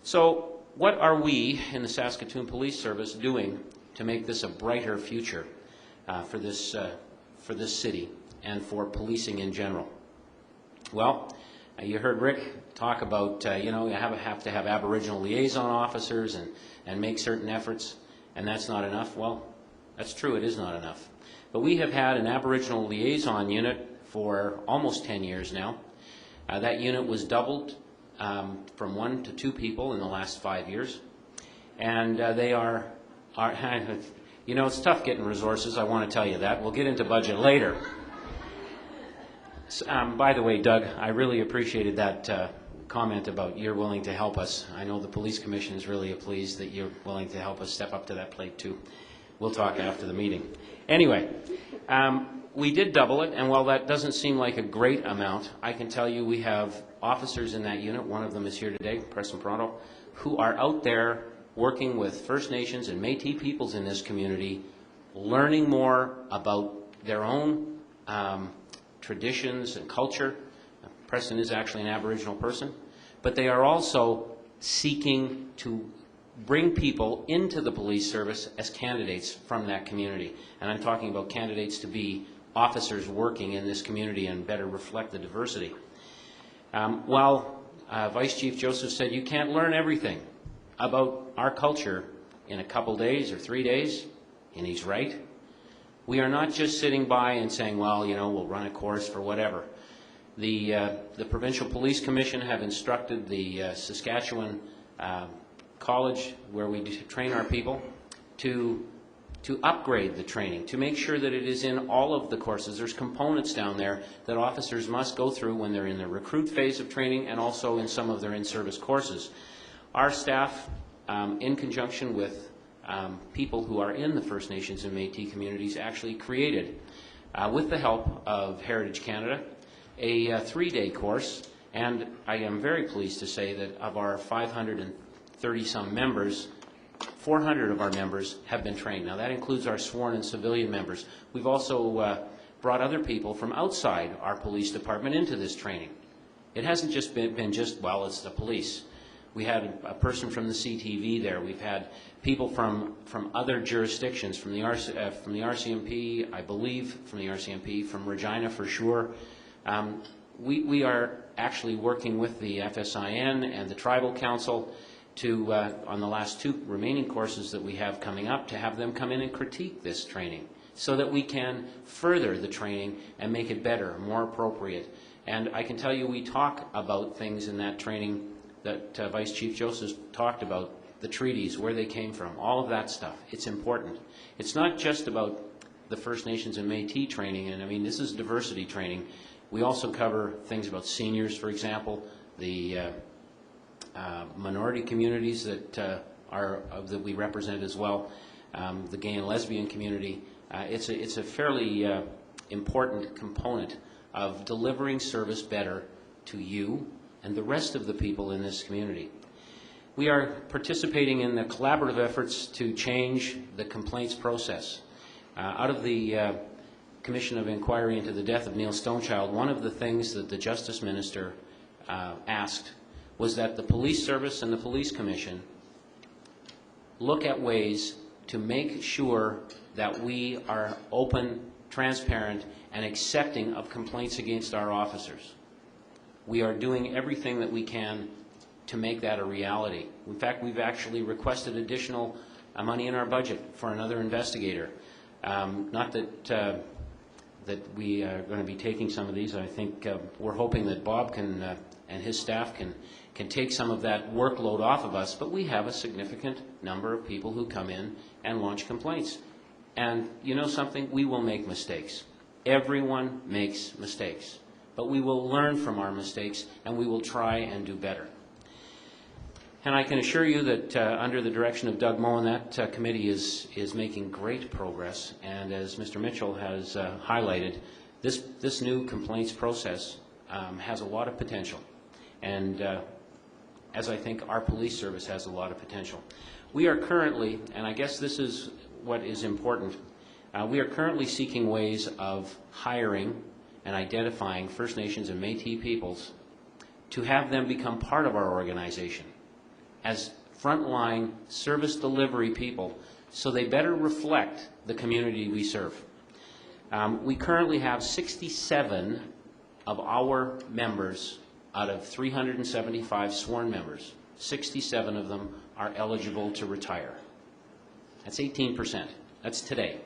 So what are we in the Saskatoon Police Service doing to make this a brighter future for this city and for policing in general? Well, you heard Rick talk about, you have to have Aboriginal liaison officers and make certain efforts, and that's not enough. Well, that's true, it is not enough. But we have had an Aboriginal liaison unit for almost 10 years now. That unit was doubled from 1 to 2 people in the last 5 years. And they are it's tough getting resources, I want to tell you that. We'll get into budget later. By the way, Doug, I really appreciated that comment about you're willing to help us. I know the Police Commission is really pleased that you're willing to help us step up to that plate too. We'll talk after the meeting. Anyway, we did double it, and while that doesn't seem like a great amount, I can tell you we have officers in that unit, one of them is here today, Preston Pronto, who are out there working with First Nations and Métis peoples in this community, learning more about their own traditions and culture. Preston is actually an Aboriginal person, but they are also seeking to bring people into the police service as candidates from that community. And I'm talking about candidates to be officers working in this community and better reflect the diversity. While Vice Chief Joseph said you can't learn everything about our culture in a couple days or 3 days, and he's right, we are not just sitting by and saying, well, we'll run a course for whatever. The Provincial Police Commission have instructed the Saskatchewan college where we train our people to upgrade the training, to make sure that it is in all of the courses. There's components down there that officers must go through when they're in the recruit phase of training and also in some of their in-service courses. Our staff, in conjunction with people who are in the First Nations and Métis communities, actually created, with the help of Heritage Canada, a 3-day course, and I am very pleased to say that of our 530-some members, 400 of our members have been trained. Now that includes our sworn and civilian members. We've also brought other people from outside our police department into this training. It hasn't just been just, well, it's the police. We had a person from the CTV there. We've had people from other jurisdictions, from the RCMP, I believe, from the RCMP, from Regina for sure. We are actually working with the FSIN and the Tribal Council to, on the last 2 remaining courses that we have coming up, to have them come in and critique this training so that we can further the training and make it better, more appropriate. And I can tell you we talk about things in that training that Vice Chief Joseph talked about, the treaties, where they came from, all of that stuff. It's important. It's not just about the First Nations and Métis training, and I mean this is diversity training. We also cover things about seniors, for example, the minority communities that that we represent as well, the gay and lesbian community. It's a fairly important component of delivering service better to you and the rest of the people in this community. We are participating in the collaborative efforts to change the complaints process. Out of the Commission of Inquiry into the death of Neil Stonechild, one of the things that the Justice Minister asked was that the Police Service and the Police Commission look at ways to make sure that we are open, transparent, and accepting of complaints against our officers. We are doing everything that we can to make that a reality. In fact, we've actually requested additional money in our budget for another investigator. Not that that we are going to be taking some of these. I think we're hoping that Bob can and his staff can take some of that workload off of us, but we have a significant number of people who come in and launch complaints. And you know something? We will make mistakes. Everyone makes mistakes. But we will learn from our mistakes and we will try and do better. And I can assure you that under the direction of Doug Moen, that committee is making great progress. And as Mr. Mitchell has highlighted, this new complaints process has a lot of potential. And as I think our police service has a lot of potential. We are currently, and I guess this is what is important, we are currently seeking ways of hiring and identifying First Nations and Métis peoples to have them become part of our organization as frontline service delivery people, so they better reflect the community we serve. We currently have 67 of our members out of 375 sworn members. 67 of them are eligible to retire. That's 18%. That's today.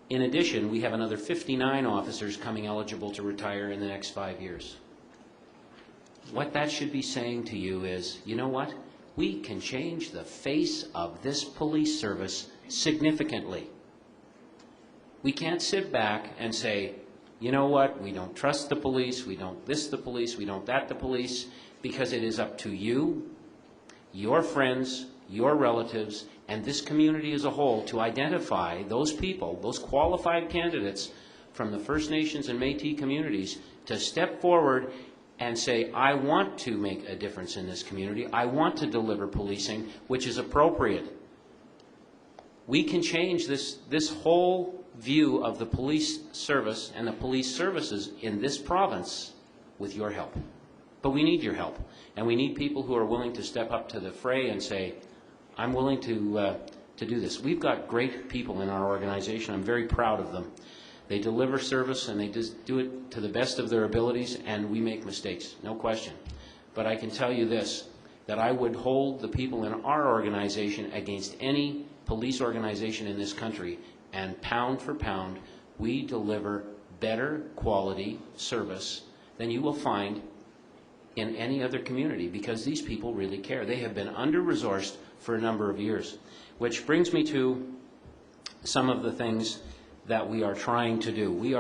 In addition, we have another 59 officers coming eligible to retire in the next 5 years. What that should be saying to you is, you know what? We can change the face of this police service significantly. We can't sit back and say, you know what, we don't trust the police, we don't this the police, we don't that the police, because it is up to you, your friends, your relatives, and this community as a whole to identify those people, those qualified candidates from the First Nations and Métis communities to step forward and say, I want to make a difference in this community, I want to deliver policing which is appropriate. We can change this whole view of the police service and the police services in this province with your help. But we need your help, and we need people who are willing to step up to the fray and say, I'm willing to do this. We've got great people in our organization. I'm very proud of them. They deliver service and they just do it to the best of their abilities, and we make mistakes, no question. But I can tell you this, that I would hold the people in our organization against any police organization in this country, and pound for pound, we deliver better quality service than you will find in any other community, because these people really care. They have been under-resourced for a number of years, which brings me to some of the things that we are trying to do. We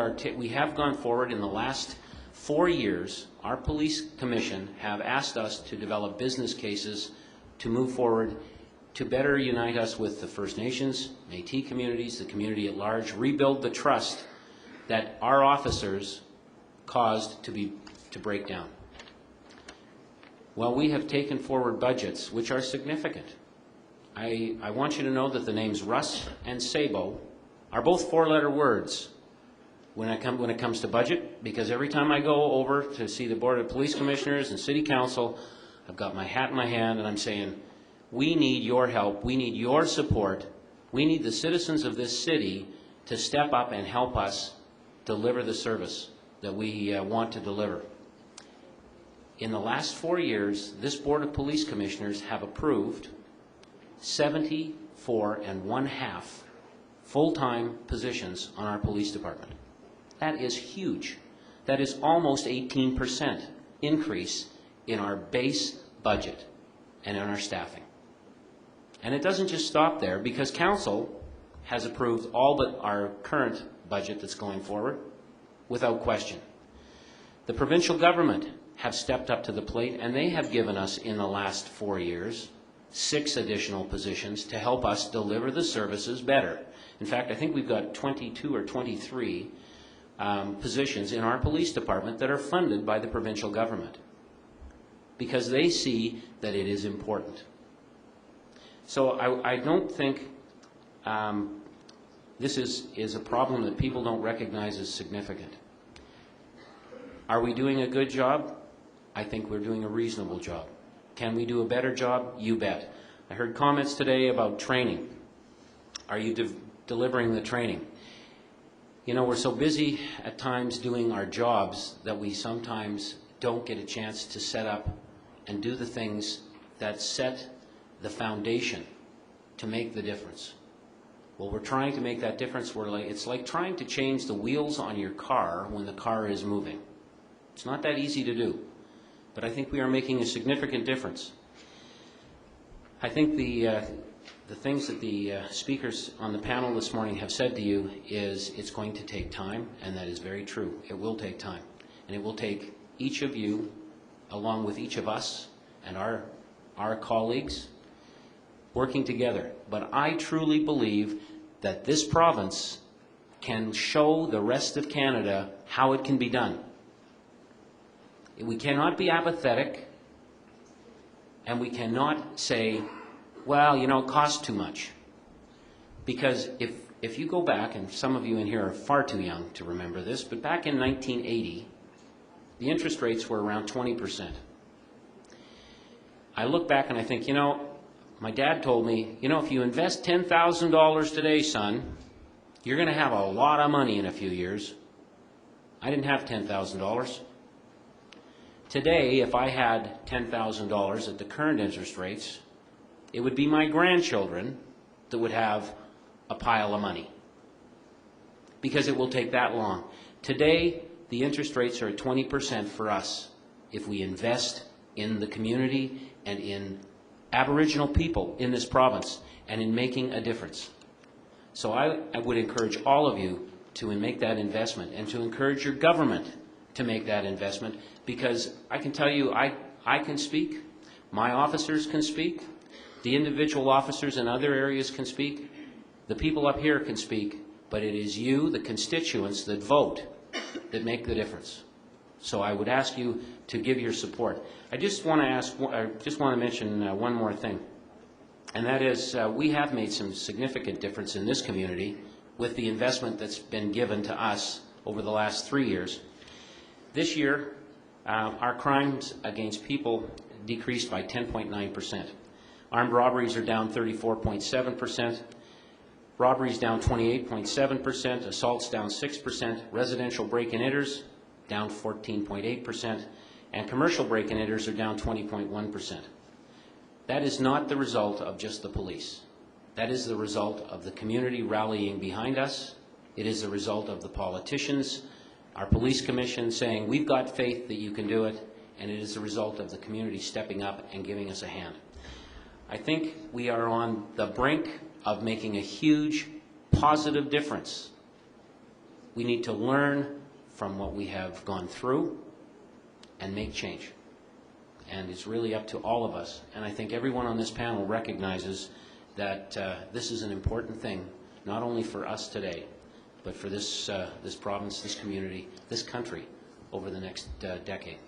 have gone forward in the last 4 years. Our police commission have asked us to develop business cases to move forward to better unite us with the First Nations, Métis communities, the community at large, rebuild the trust that our officers caused to break down. Well, we have taken forward budgets which are significant. I want you to know that the names Russ and Sabo are both 4-letter words when it comes to budget, because every time I go over to see the Board of Police Commissioners and City Council, I've got my hat in my hand and I'm saying, we need your help, we need your support, we need the citizens of this city to step up and help us deliver the service that we want to deliver. In the last 4 years, this Board of Police Commissioners have approved 74.5 full-time positions on our police department. That is huge. That is almost 18% increase in our base budget and in our staffing. And it doesn't just stop there, because Council has approved all but our current budget that's going forward without question. The provincial government have stepped up to the plate, and they have given us in the last 4 years 6 additional positions to help us deliver the services better. In fact, I think we've got 22 or 23 positions in our police department that are funded by the provincial government, because they see that it is important. So I don't think this is a problem that people don't recognize as significant. Are we doing a good job? I think we're doing a reasonable job. Can we do a better job? You bet. I heard comments today about training. Are you delivering the training? You know, we're so busy at times doing our jobs that we sometimes don't get a chance to set up and do the things that set the foundation to make the difference. Well, we're trying to make that difference. It's like trying to change the wheels on your car when the car is moving. It's not that easy to do, but I think we are making a significant difference. I think the things that the speakers on the panel this morning have said to you is it's going to take time, and that is very true. It will take time, and it will take each of you, along with each of us and our colleagues, working together. But I truly believe that this province can show the rest of Canada how it can be done. We cannot be apathetic, and we cannot say, well, you know, it costs too much. Because if you go back, and some of you in here are far too young to remember this, but back in 1980, the interest rates were around 20%. I look back and I think, you know, my dad told me, you know, if you invest $10,000 today, son, you're going to have a lot of money in a few years. I didn't have $10,000. Today, if I had $10,000 at the current interest rates, it would be my grandchildren that would have a pile of money, because it will take that long. Today, the interest rates are at 20% for us if we invest in the community and in Aboriginal people in this province and in making a difference. So I would encourage all of you to make that investment and to encourage your government to make that investment, because I can tell you, I can speak, my officers can speak, the individual officers in other areas can speak, the people up here can speak, but it is you, the constituents that vote, that make the difference. So I would ask you to give your support. I just want to mention one more thing, and that is we have made some significant difference in this community with the investment that's been given to us over the last 3 years. This year, our crimes against people decreased by 10.9%. Armed robberies are down 34.7%. Robberies down 28.7%, assaults down 6%, residential break-and-enters down 14.8%, and commercial break-and-enters are down 20.1%. That is not the result of just the police. That is the result of the community rallying behind us. It is the result of the politicians, our police commission saying, we've got faith that you can do it, and it is the result of the community stepping up and giving us a hand. I think we are on the brink of making a huge positive difference. We need to learn from what we have gone through and make change. And it's really up to all of us. And I think everyone on this panel recognizes that this is an important thing, not only for us today, but for this province, this community, this country over the next decade.